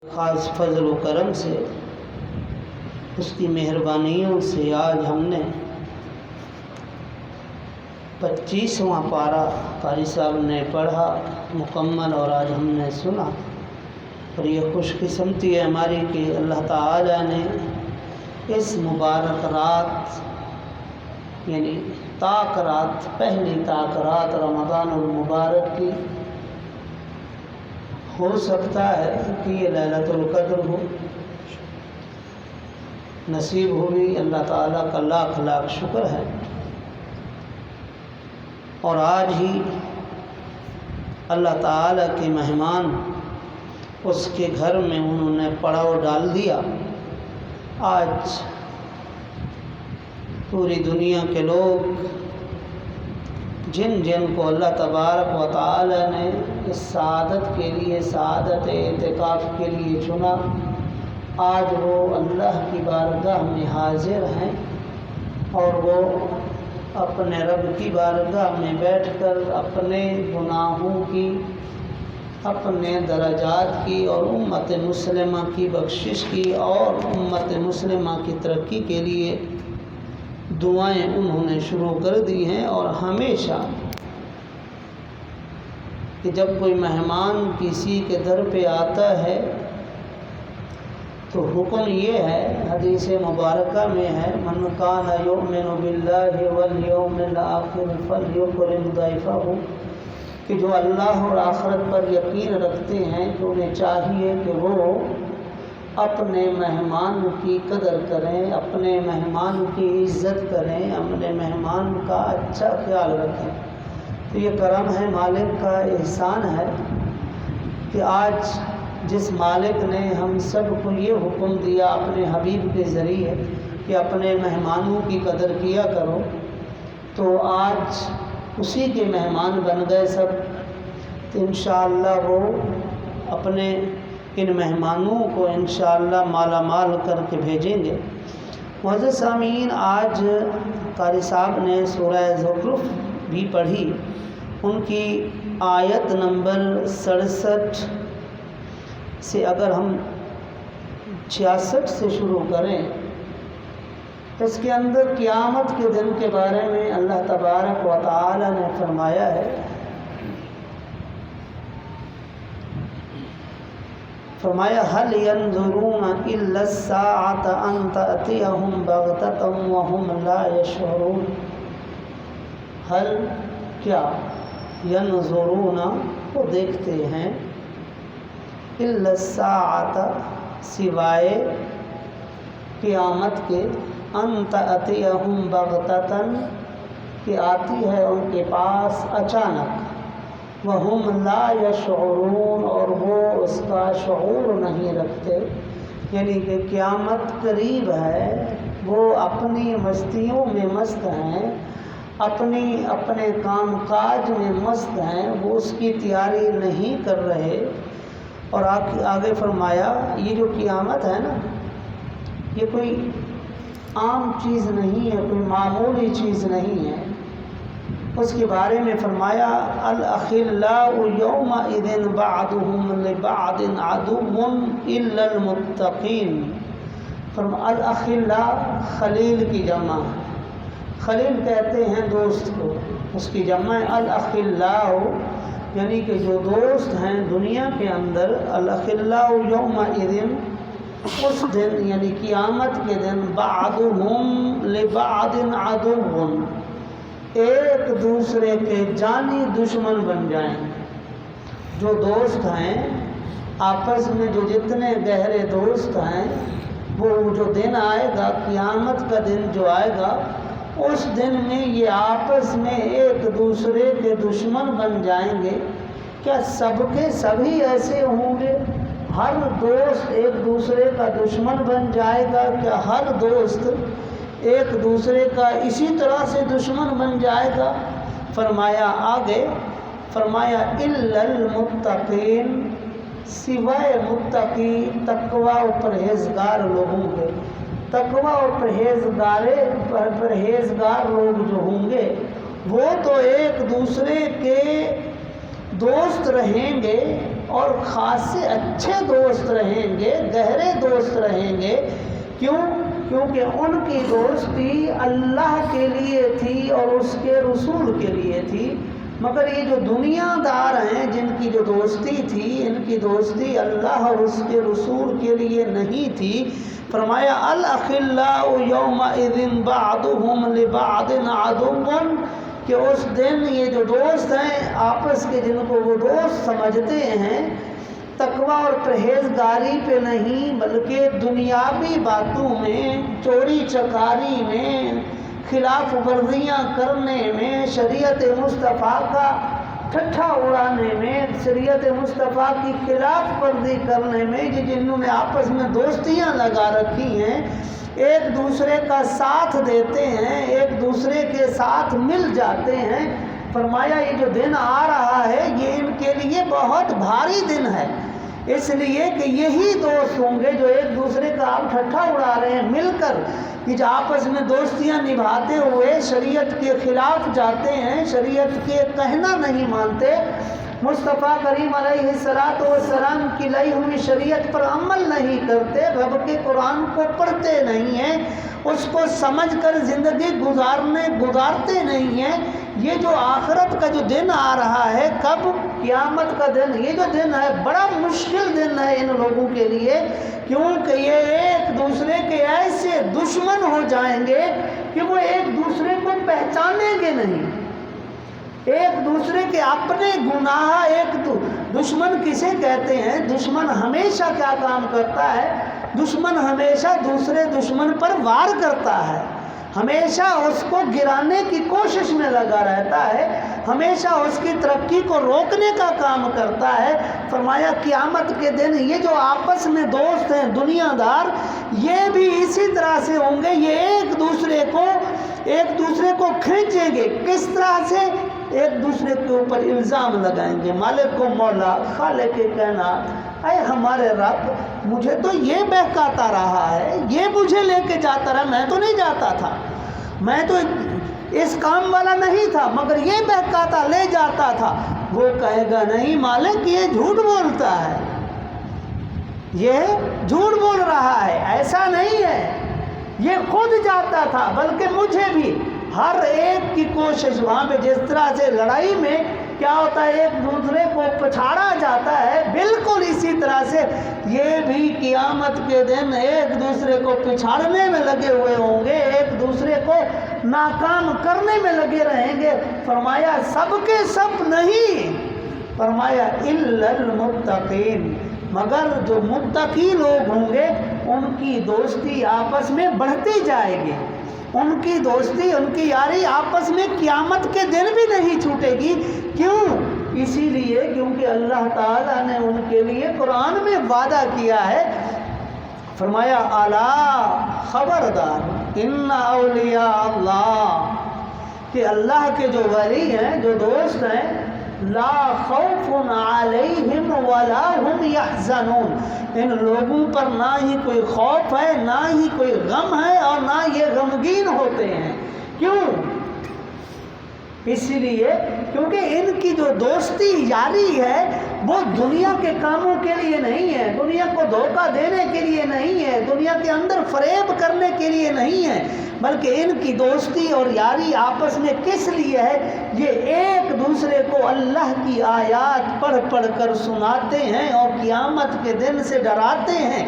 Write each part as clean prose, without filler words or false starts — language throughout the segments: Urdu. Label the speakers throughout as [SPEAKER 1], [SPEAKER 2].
[SPEAKER 1] خاص فضل و کرم سے، اس کی مہربانیوں سے آج ہم نے 25واں پارہ قاری صاحب نے پڑھا مکمل، اور آج ہم نے سنا۔ اور یہ خوش قسمتی ہے ہماری کہ اللہ تعالی نے اس مبارک رات، یعنی طاق رات، پہلی طاق رات رمضان المبارک کی، ہو سکتا ہے کہ یہ لیلۃ القدر ہو، نصیب ہوئی۔ اللہ تعالیٰ کا لاکھ لاکھ شکر ہے۔ اور آج ہی اللہ تعالیٰ کے مہمان اس کے گھر میں انہوں نے پڑاؤ ڈال دیا۔ آج پوری دنیا کے لوگ جن جن کو اللہ تبارک و تعالی نے اس سعادت کے لیے، سعادت اعتکاف کے لیے چنا، آج وہ اللہ کی بارگاہ میں حاضر ہیں، اور وہ اپنے رب کی بارگاہ میں بیٹھ کر اپنے گناہوں کی، اپنے درجات کی، اور امت مسلمہ کی بخشش کی، اور امت مسلمہ کی ترقی کے لیے دعائیں انہوں نے شروع کر دی ہیں۔ اور ہمیشہ کہ جب کوئی مہمان کسی کے در پہ آتا ہے تو حکم یہ ہے، حدیث مبارکہ میں ہے، من کان یؤمن باللہ والیوم الآخر فلیکرم ضیفہ، کہ جو اللہ اور آخرت پر یقین رکھتے ہیں تو انہیں چاہیے کہ وہ اپنے مہمان کی قدر کریں، اپنے مہمان کی عزت کریں، اپنے مہمان کا اچھا خیال رکھیں۔ تو یہ کرم ہے، مالک کا احسان ہے کہ آج جس مالک نے ہم سب کو یہ حکم دیا اپنے حبیب کے ذریعے کہ اپنے مہمانوں کی قدر کیا کرو، تو آج اسی کے مہمان بن گئے سب۔ تو انشاءاللہ وہ اپنے ان مہمانوں کو انشاءاللہ مالا مال کر کے بھیجیں گے۔ معزز سامعین، آج قاری صاحب نے سورہ زخرف بھی پڑھی، ان کی آیت نمبر 67 سے اگر ہم 66 سے شروع کریں، اس کے اندر قیامت کے دن کے بارے میں اللہ تبارک و تعالی نے فرمایا ہے، فرمایا هل ينظرون الا الساعة ان تأتيهم بغتة وهم لا يشعرون۔ هل کیا، ینظرون وہ دیکھتے ہیں، الا الساعة سوائے قیامت کے، ان تأتيهم بغتة کہ آتی ہے ان کے پاس اچانک، وَهُمْ لَا يَشْعُرُونَ اور وہ اس کا شعور نہیں رکھتے، یعنی کہ قیامت قریب ہے، وہ اپنی مستیوں میں مست ہیں، اپنے کام کاج میں مست ہیں، وہ اس کی تیاری نہیں کر رہے۔ اور آگے فرمایا یہ جو قیامت ہے نا، یہ کوئی عام چیز نہیں ہے، کوئی معمولی چیز نہیں ہے۔ اس کے بارے میں فرمایا الاخلاء یومئذ بعضهم لبعض عدو الا المتقین۔ الاخلاء خلیل کی جمع، خلیل کہتے ہیں دوست کو، اس کی جمع الاخلاء، یعنی کہ جو دوست ہیں دنیا کے اندر، الاخلاء یومئذ اس دن یعنی قیامت کے دن، بعضهم لبعض عدو ایک دوسرے کے جانی دشمن بن جائیں گے۔ جو دوست ہیں آپس میں، جو جتنے گہرے دوست ہیں، وہ جو دن آئے گا، قیامت کا دن جو آئے گا، اس دن میں یہ آپس میں ایک دوسرے کے دشمن بن جائیں گے۔ کیا سب کے سبھی ایسے ہوں گے؟ ہر دوست ایک دوسرے کا دشمن بن جائے گا؟ کیا ہر دوست ایک دوسرے کا اسی طرح سے دشمن بن جائے گا؟ فرمایا آگے، فرمایا الا المتقین، سوائے متقی، تقوی و پرہیزگار لوگوں کے۔ تقوی و پرہیزگار لوگ جو ہوں گے وہ تو ایک دوسرے کے دوست رہیں گے، اور خاصے اچھے دوست رہیں گے، گہرے دوست رہیں گے۔ کیونکہ ان کی دوستی اللہ کے لیے تھی اور اس کے رسول کے لیے تھی، مگر یہ جو دنیا دار ہیں جن کی جو دوستی تھی، ان کی دوستی اللہ اور اس کے رسول کے لیے نہیں تھی۔ فرمایا الاخلاء یومئذ بعضهم لبعض عدو، کہ اس دن یہ جو دوست ہیں آپس کے، جن کو وہ دوست سمجھتے ہیں، تقوی اور پرہیزگاری پہ نہیں بلکہ دنیاوی باتوں میں، چوری چکاری میں، خلاف ورزیاں کرنے میں، شریعت مصطفیٰ کا ٹھٹھا اڑانے میں، شریعت مصطفیٰ کی خلاف ورزی کرنے میں، جنہوں نے آپس میں دوستیاں لگا رکھی ہیں، ایک دوسرے کا ساتھ دیتے ہیں، ایک دوسرے کے ساتھ مل جاتے ہیں۔ فرمایا یہ جو دن آ رہا ہے یہ ان کے لیے بہت بھاری دن ہے، اس لیے کہ یہی دوست ہوں گے جو ایک دوسرے کا آپ ٹھٹھا اڑا رہے ہیں مل کر، کہ جو آپس میں دوستیاں نبھاتے ہوئے شریعت کے خلاف جاتے ہیں، شریعت کے کہنا نہیں مانتے، مصطفیٰ کریم علیہ السلام کی لائی ہوئی شریعت پر عمل نہیں کرتے، رب کے قرآن کو پڑھتے نہیں ہیں، اس کو سمجھ کر زندگی گزارتے نہیں ہیں۔ یہ جو آخرت کا جو دن آ رہا ہے، کب؟ قیامت کا دن۔ یہ جو دن ہے بڑا مشکل دن ہے ان لوگوں کے لیے، کیونکہ یہ ایک دوسرے کے ایسے دشمن ہو جائیں گے کہ وہ ایک دوسرے کو پہچانیں گے نہیں، ایک دوسرے کے اپنے گناہ۔ ایک دشمن کسے کہتے ہیں؟ دشمن ہمیشہ کیا کام کرتا ہے؟ دشمن ہمیشہ دوسرے دشمن پر وار کرتا ہے، ہمیشہ اس کو گرانے کی کوشش میں لگا رہتا ہے، ہمیشہ اس کی ترقی کو روکنے کا کام کرتا ہے۔ فرمایا قیامت کے دن یہ جو آپس میں دوست ہیں دنیا دار، یہ بھی اسی طرح سے ہوں گے، یہ ایک دوسرے کو کھینچیں گے۔ کس طرح سے؟ ایک دوسرے کے اوپر الزام لگائیں گے، مالک و مولا، خالق کائنات، اے ہمارے رب، مجھے تو یہ بہکاتا رہا ہے، یہ مجھے لے کے جاتا رہا، میں تو نہیں جاتا تھا، میں تو اس کام والا نہیں تھا، مگر یہ بہکاتا لے جاتا تھا۔ وہ کہے گا نہیں مالک، یہ جھوٹ بولتا ہے، یہ جھوٹ بول رہا ہے، ایسا نہیں ہے، یہ خود جاتا تھا، بلکہ مجھے بھی ہر ایک کی کوشش، وہاں پہ جس طرح سے لڑائی میں کیا ہوتا ہے ایک دوسرے کو پچھاڑا جاتا ہے، بالکل اسی طرح سے یہ بھی قیامت کے دن ایک دوسرے کو پچھاڑنے میں لگے ہوئے ہوں گے، ایک دوسرے کو ناکام کرنے میں لگے رہیں گے۔ فرمایا سب کے سب نہیں، فرمایا الا المتقین، مگر جو متقی لوگ ہوں گے ان کی دوستی آپس میں بڑھتی جائے گی، ان کی دوستی، ان کی یاری آپس میں قیامت کے دن بھی نہیں چھوٹے گی۔ کیوں؟ اسی لیے کیونکہ اللہ تعالیٰ نے ان کے لیے قرآن میں وعدہ کیا ہے، فرمایا الا خبردار ان اولیاء اللہ، کہ اللہ کے جو ولی ہیں، جو دوست ہیں، لا خوف علیہم ولا هم یحزنون، ان لوگوں پر نہ ہی کوئی خوف ہے، نہ ہی کوئی غم ہے، اور نہ یہ غمگین ہوتے ہیں۔ کیوں؟ اسی لیے کیونکہ ان کی جو دوستی یاری ہے وہ دنیا کے کاموں کے لیے نہیں ہے، دنیا کو دھوکہ دینے کے لیے نہیں ہے، دنیا کے اندر فریب کرنے کے لیے نہیں ہے، بلکہ ان کی دوستی اور یاری آپس میں کس لیے ہے؟ یہ ایک دوسرے کو اللہ کی آیات پڑھ پڑھ کر سناتے ہیں اور قیامت کے دن سے ڈراتے ہیں،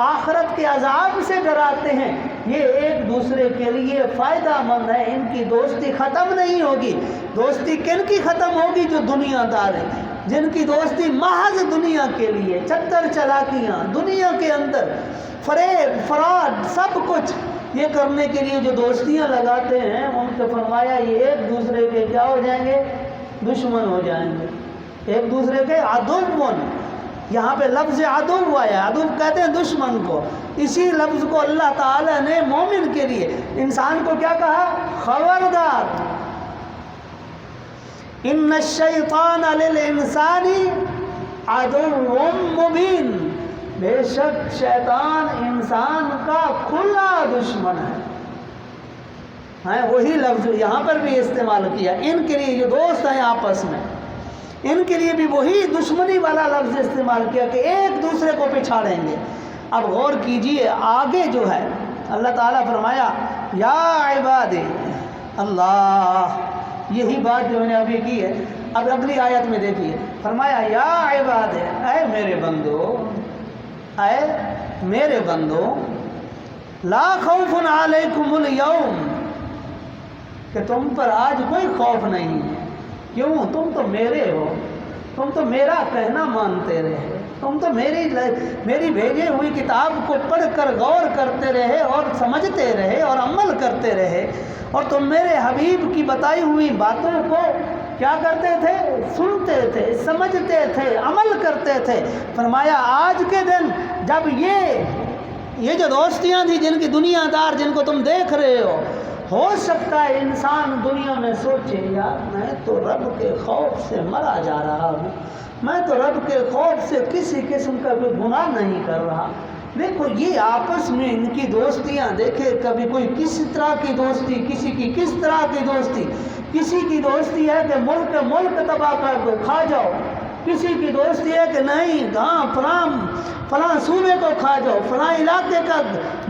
[SPEAKER 1] آخرت کے عذاب سے ڈراتے ہیں۔ یہ ایک دوسرے کے لیے فائدہ مند ہے، ان کی دوستی ختم نہیں ہوگی۔ دوستی کن کی ختم ہوگی؟ جو دنیا دار ہے، جن کی دوستی محض دنیا کے لیے، چتر چلاکیاں دنیا کے اندر، فریب فراڈ سب کچھ یہ کرنے کے لیے جو دوستیاں لگاتے ہیں، ان کو فرمایا یہ ایک دوسرے کے کیا ہو جائیں گے؟ دشمن ہو جائیں گے، ایک دوسرے کے عدوون۔ یہاں پہ لفظ عدو آیا، عدو کہتے ہیں دشمن کو، اسی لفظ کو اللہ تعالیٰ نے مومن کے لیے، انسان کو کیا کہا؟ خبردار، ان الشیطان للانسان عدو مبین، بے شک شیطان انسان کا کھلا دشمن ہے۔ وہی لفظ یہاں پر بھی استعمال کیا، ان کے لیے جو دوست ہیں آپس میں، ان کے لیے بھی وہی دشمنی والا لفظ استعمال کیا کہ ایک دوسرے کو پچھاڑیں گے۔ اب غور کیجئے آگے جو ہے اللہ تعالیٰ فرمایا یا عبادی، اللہ، یہی بات جو میں نے ابھی کی ہے۔ اب اگلی آیت میں دیکھیے، فرمایا یا عبادی، اے میرے بندو، اے میرے بندو، لا خوف علیکم اليوم، کہ تم پر آج کوئی خوف نہیں ہے۔ کیوں؟ تم تو میرے ہو، تم تو میرا کہنا مانتے رہے، تم تو میری بھیجی ہوئی کتاب کو پڑھ کر غور کرتے رہے اور سمجھتے رہے اور عمل کرتے رہے، اور تم میرے حبیب کی بتائی ہوئی باتوں کو کیا کرتے تھے؟ سنتے تھے، سمجھتے تھے، عمل کرتے تھے۔ فرمایا آج کے دن جب یہ جو دوستیاں تھیں جن کی دنیا دار جن کو تم دیکھ رہے ہو سکتا ہے انسان دنیا میں سوچے یار میں تو رب کے خوف سے مرا جا رہا ہوں، میں تو رب کے خوف سے کسی قسم کا کوئی گناہ نہیں کر رہا۔ دیکھو یہ آپس میں ان کی دوستیاں، دیکھے کبھی کوئی کس طرح کی دوستی، کسی کی کس طرح کی دوستی، کسی کی دوستی ہے کہ ملک تباہ کر دو کھا جاؤ، کسی کی دوستی ہے کہ نہیں فلاں صوبے کو کھا جاؤ، فلاں علاقے کا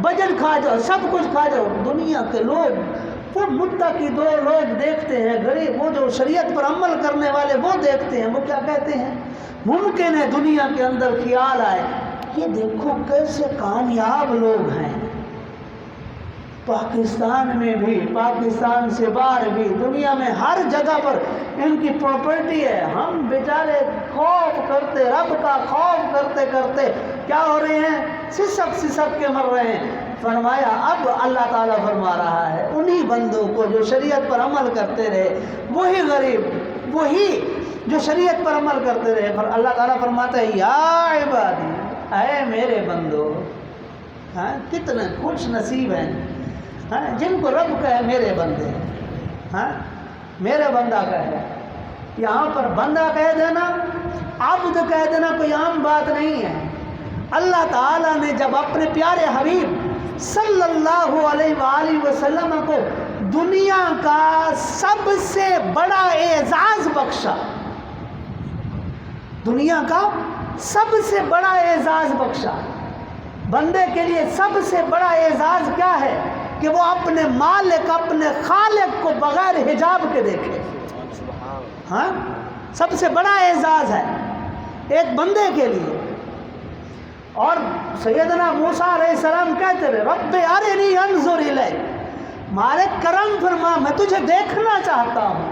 [SPEAKER 1] بجٹ کھا جاؤ، سب کچھ کھا جاؤ۔ دنیا کے لوگ وہ متقی دو لوگ دیکھتے ہیں، غریب وہ جو شریعت پر عمل کرنے والے وہ دیکھتے ہیں، وہ کیا کہتے ہیں؟ ممکن ہے دنیا کے اندر خیال آئے یہ دیکھو کیسے کامیاب لوگ ہیں، پاکستان میں بھی، پاکستان سے باہر بھی، دنیا میں ہر جگہ پر ان کی پراپرٹی ہے۔ ہم بیچارے خوف کرتے، رب کا خوف کرتے کرتے کیا ہو رہے ہیں؟ سسک کے مر رہے ہیں۔ فرمایا اب اللہ تعالیٰ فرما رہا ہے انہی بندوں کو جو شریعت پر عمل کرتے رہے، وہی غریب، وہی جو شریعت پر عمل کرتے رہے، پر اللہ تعالیٰ فرماتا ہے یا عبادی، اے میرے بندو، کتنے خوش نصیب ہیں جن کو رب کہے میرے بندے، میرے بندہ کہے۔ یہاں پر بندہ کہہ دینا، عبد کہہ دینا کوئی عام بات نہیں ہے۔ اللہ تعالیٰ نے جب اپنے پیارے حبیب صلی اللہ علیہ وآلہ وسلم کو دنیا کا سب سے بڑا اعزاز بخشا، دنیا کا سب سے بڑا اعزاز بخشا، بندے کے لیے سب سے بڑا اعزاز کیا ہے؟ کہ وہ اپنے مالک، اپنے خالق کو بغیر حجاب کے دیکھے۔ سب سے بڑا اعزاز ہے ایک بندے کے لیے۔ اور سیدنا موسیٰ علیہ السلام کہتے رہے رب ارنی انظر الیک، مالک کرم فرما میں تجھے دیکھنا چاہتا ہوں،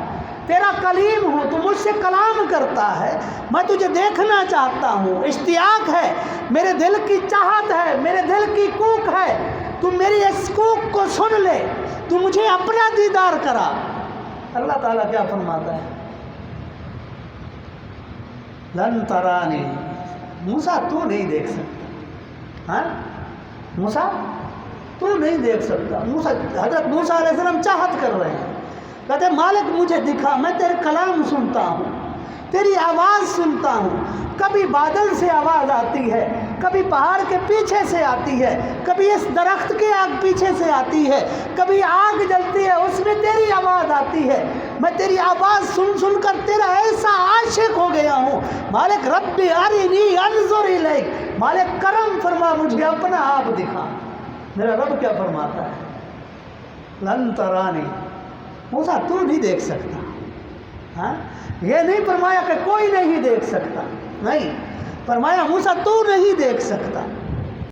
[SPEAKER 1] تیرا کلیم ہوں، تو مجھ سے کلام کرتا ہے، میں تجھے دیکھنا چاہتا ہوں، اشتیاق ہے، میرے دل کی چاہت ہے، میرے دل کی کوک ہے، تو میری اس کوک کو سن لے، تو مجھے اپنا دیدار کرا۔ اللہ تعالیٰ کیا فرماتا ہے؟ لن ترانی، موسیٰ تو نہیں دیکھ سکتا، موسیٰ تو نہیں دیکھ سکتا۔ حضرت موسیٰ علیہ السلام چاہت کر رہے ہیں، کہتے مالک مجھے دکھا، میں تیرے کلام سنتا ہوں، تیری آواز سنتا ہوں، کبھی بادل سے آواز آتی ہے، کبھی پہاڑ کے پیچھے سے آتی ہے، کبھی اس درخت کے پیچھے سے آتی ہے، کبھی آگ جلتی ہے اس میں تیری آواز آتی ہے، میں تیری آواز سن سن کر تیرا ایسا عاشق ہو گیا ہوں۔ مالک رب ارنی انظر الیک، مالک کرم فرما مجھے اپنا آپ دکھا۔ میرا رب کیا فرماتا ہے؟ لن ترانی، موسیٰ تو نہیں دیکھ سکتا۔ یہ نہیں فرمایا کہ کوئی نہیں دیکھ سکتا، نہیں، فرمایا موسیٰ تو نہیں دیکھ سکتا،